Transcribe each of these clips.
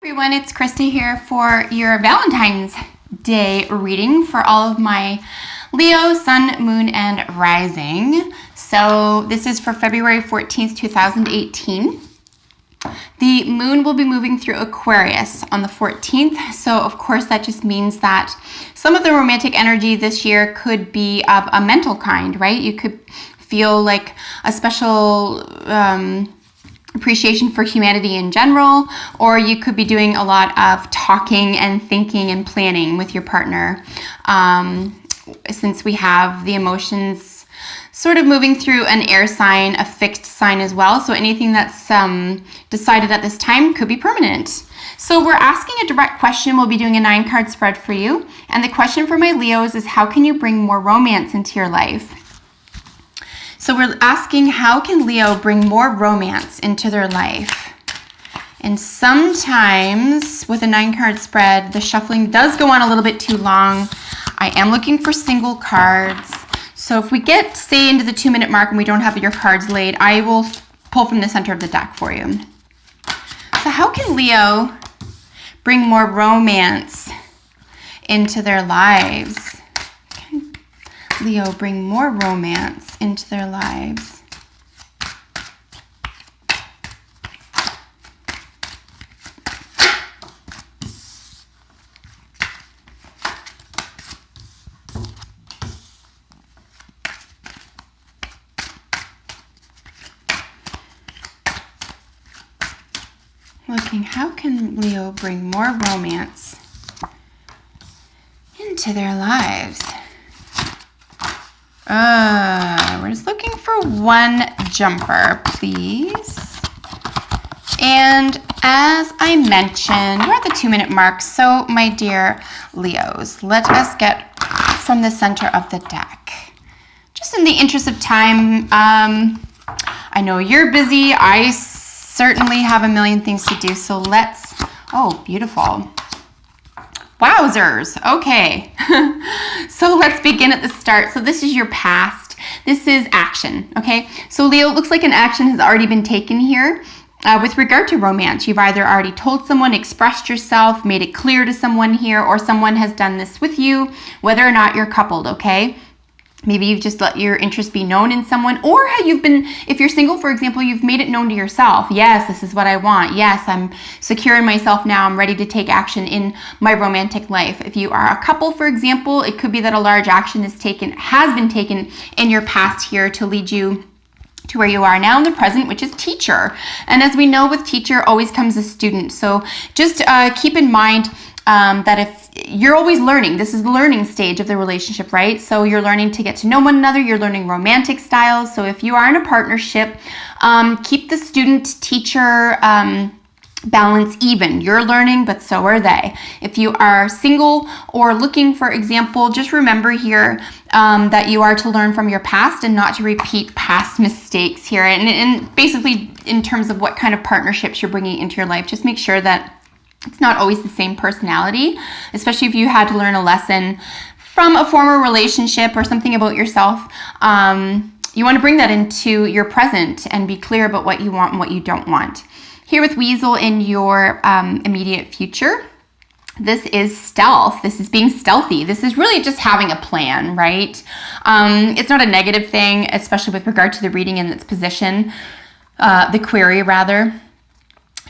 Everyone, it's Krista here for your Valentine's Day reading for all of my Leo, Sun, Moon, and Rising. So this is for February 14th, 2018. The moon will be moving through Aquarius on the 14th. So of course that just means that some of the romantic energy this year could be of a mental kind, right? You could feel like a special appreciation for humanity in general, or you could be doing a lot of talking and thinking and planning with your partner. Since we have the emotions sort of moving through an air sign, a fixed sign as well. So anything that's decided at this time could be permanent. So we're asking a direct question. We'll be doing a 9-card spread for you. And the question for my Leos is, how can you bring more romance into your life? So we're asking, how can Leo bring more romance into their life? And sometimes with a 9-card spread, the shuffling does go on a little bit too long. I am looking for single cards. So if we get, say, into the 2-minute mark and we don't have your cards laid, I will pull from the center of the deck for you. So how can Leo bring more romance into their lives? Leo bring more romance into their lives. Looking, how can Leo bring more romance into their lives? We're just looking for one jumper, please. And as I mentioned, we're at the 2-minute mark. So my dear Leos, let us get from the center of the deck. Just in the interest of time, I know you're busy. I certainly have a million things to do. So let's, oh, beautiful. Wowzers. Okay. So let's begin at the start. So this is your past. This is action. Okay. So Leo, it looks like an action has already been taken here. With regard to romance, you've either already told someone, expressed yourself, made it clear to someone here, or someone has done this with you, whether or not you're coupled. Okay. Maybe you've just let your interest be known in someone, or you've been, if you're single, for example, you've made it known to yourself. Yes, this is what I want. Yes, I'm secure in myself now. I'm ready to take action in my romantic life. If you are a couple, for example, it could be that a large action has been taken in your past here to lead you to where you are now in the present, which is teacher. And as we know, with teacher always comes a student. So just keep in mind that if you're always learning, this is the learning stage of the relationship, right? So you're learning to get to know one another, you're learning romantic styles. So if you are in a partnership, keep the student-teacher balance even. You're learning, but so are they. If you are single or looking, for example, just remember here that you are to learn from your past and not to repeat past mistakes here. And basically, in terms of what kind of partnerships you're bringing into your life, just make sure that it's not always the same personality, especially if you had to learn a lesson from a former relationship or something about yourself. You want to bring that into your present and be clear about what you want and what you don't want. Here with Weasel in your immediate future, this is stealth. This is being stealthy. This is really just having a plan, right? It's not a negative thing, especially with regard to the reading and its position, the query rather.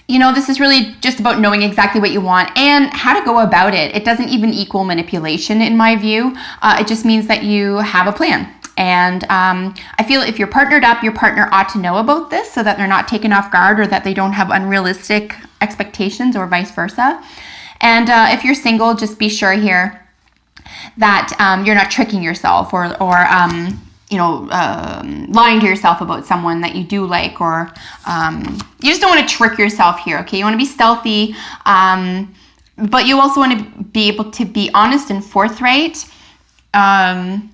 You know, this is really just about knowing exactly what you want and how to go about it. It doesn't even equal manipulation in my view. It just means that you have a plan. And I feel if you're partnered up, your partner ought to know about this so that they're not taken off guard or that they don't have unrealistic expectations or vice versa. And if you're single, just be sure here that you're not tricking yourself or lying to yourself about someone that you do like, or you just don't want to trick yourself here, okay? You want to be stealthy, but you also want to be able to be honest and forthright, and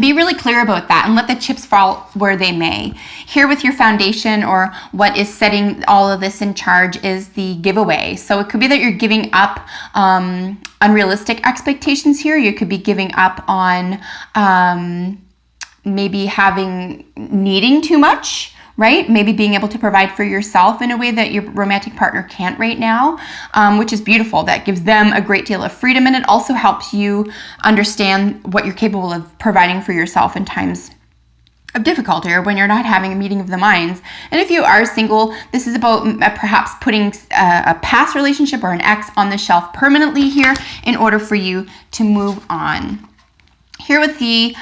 be really clear about that and let the chips fall where they may. Here with your foundation, or what is setting all of this in charge, is the giveaway. So it could be that you're giving up unrealistic expectations here. You could be giving up on maybe needing too much, right? Maybe being able to provide for yourself in a way that your romantic partner can't right now, which is beautiful. That gives them a great deal of freedom, and it also helps you understand what you're capable of providing for yourself in times of difficulty or when you're not having a meeting of the minds. And if you are single, this is about perhaps putting a past relationship or an ex on the shelf permanently here in order for you to move on. Here with the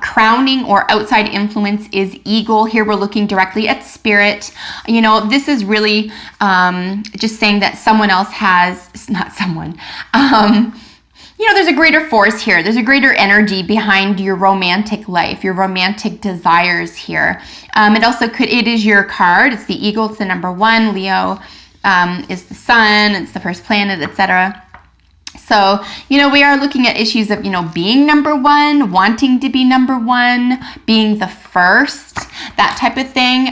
crowning or outside influence is eagle. Here we're looking directly at spirit. You know, this is really just saying that someone else has, not someone, you know, there's a greater force here. There's a greater energy behind your romantic life, your romantic desires here. It also it is your card. It's the eagle. It's the number 1. Leo is the sun. It's the first planet, etc. So, you know, we are looking at issues of, you know, being number 1, wanting to be number 1, being the first, that type of thing.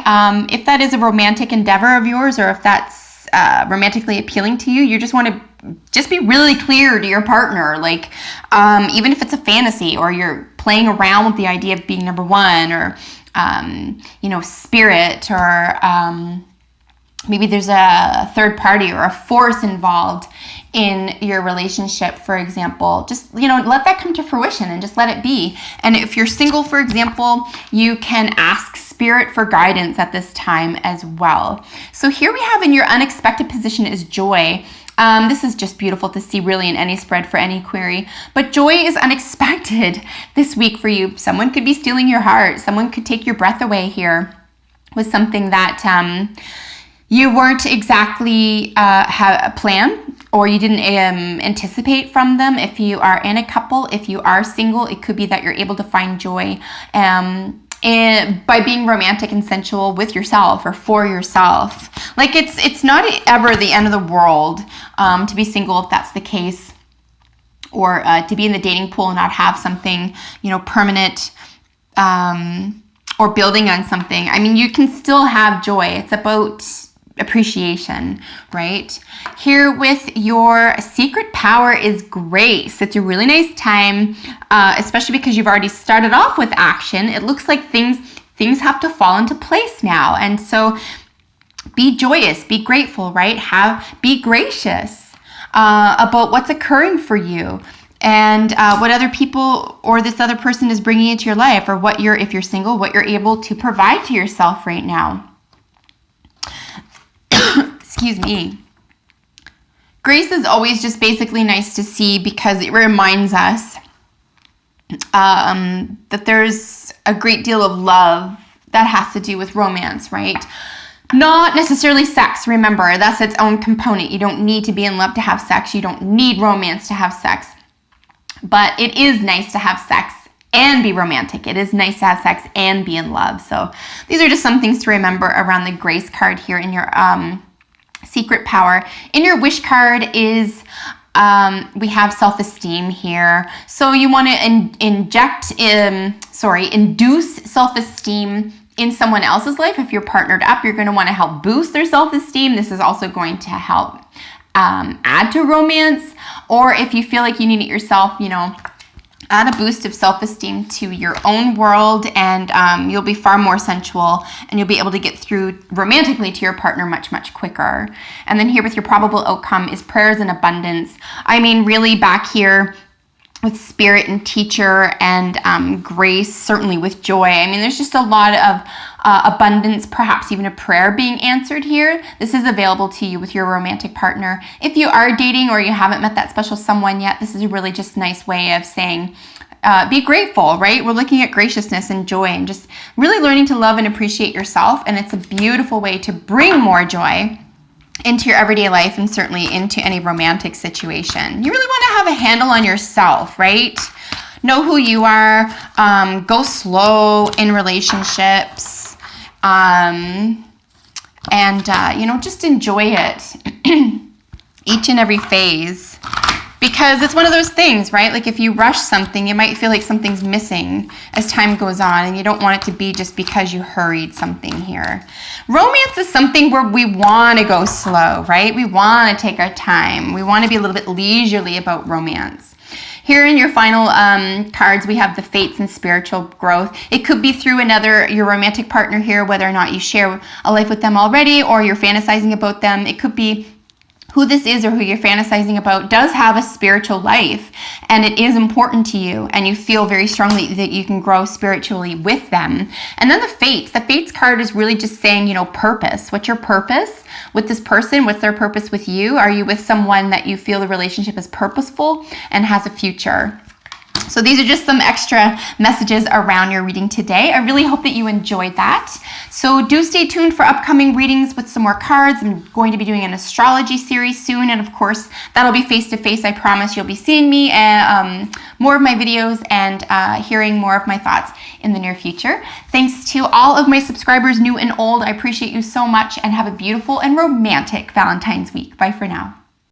If that is a romantic endeavor of yours, or if that's romantically appealing to you, you just want to just be really clear to your partner, like even if it's a fantasy or you're playing around with the idea of being number 1, or you know, spirit, or maybe there's a third party or a force involved in your relationship, for example. Just, you know, let that come to fruition and just let it be. And if you're single, for example, you can ask spirit for guidance at this time as well. So here we have in your unexpected position is joy. This is just beautiful to see really in any spread for any query. But joy is unexpected this week for you. Someone could be stealing your heart. Someone could take your breath away here with something that you weren't exactly have a plan, or you didn't anticipate from them. If you are in a couple, if you are single, it could be that you're able to find joy by being romantic and sensual with yourself or for yourself. Like it's not ever the end of the world to be single if that's the case, or to be in the dating pool and not have something, you know, permanent, or building on something. I mean, you can still have joy. It's about appreciation, right? Here with your secret power is grace. It's a really nice time, especially because you've already started off with action. It looks like things have to fall into place now. And so be joyous, be grateful, right? Be gracious about what's occurring for you, and what other people or this other person is bringing into your life, or if you're single, what you're able to provide to yourself right now. Excuse me. Grace is always just basically nice to see, because it reminds us that there's a great deal of love that has to do with romance, right? Not necessarily sex. Remember, that's its own component. You don't need to be in love to have sex. You don't need romance to have sex. But it is nice to have sex and be romantic. It is nice to have sex and be in love. So these are just some things to remember around the grace card here in your secret power. In your wish card is we have self-esteem here. So you want to induce self-esteem in someone else's life. If you're partnered up, you're going to want to help boost their self-esteem. This is also going to help add to romance. Or if you feel like you need it yourself, you know, add a boost of self-esteem to your own world, and you'll be far more sensual, and you'll be able to get through romantically to your partner much, much quicker. And then here with your probable outcome is prayers and abundance. I mean, really back here with spirit and teacher and grace, certainly with joy. I mean, there's just a lot of abundance, perhaps even a prayer being answered here. This is available to you with your romantic partner. If you are dating or you haven't met that special someone yet, this is a really just nice way of saying, be grateful, right? We're looking at graciousness and joy and just really learning to love and appreciate yourself. And it's a beautiful way to bring more joy into your everyday life, and certainly into any romantic situation. You really want to have a handle on yourself, right? Know who you are. Go slow in relationships. Just enjoy it each and every phase, because it's one of those things, right? Like if you rush something, you might feel like something's missing as time goes on, and you don't want it to be just because you hurried something here. Romance is something where we want to go slow, right? We want to take our time. We want to be a little bit leisurely about romance. Here in your final cards, we have the fates and spiritual growth. It could be through your romantic partner here, whether or not you share a life with them already or you're fantasizing about them. It could be who this is or who you're fantasizing about does have a spiritual life, and it is important to you, and you feel very strongly that you can grow spiritually with them. And then the fates card is really just saying, you know, purpose. What's your purpose with this person? What's their purpose with you? Are you with someone that you feel the relationship is purposeful and has a future? So these are just some extra messages around your reading today. I really hope that you enjoyed that. So do stay tuned for upcoming readings with some more cards. I'm going to be doing an astrology series soon. And of course, that'll be face-to-face. I promise you'll be seeing me and more of my videos and hearing more of my thoughts in the near future. Thanks to all of my subscribers, new and old. I appreciate you so much, and have a beautiful and romantic Valentine's week. Bye for now.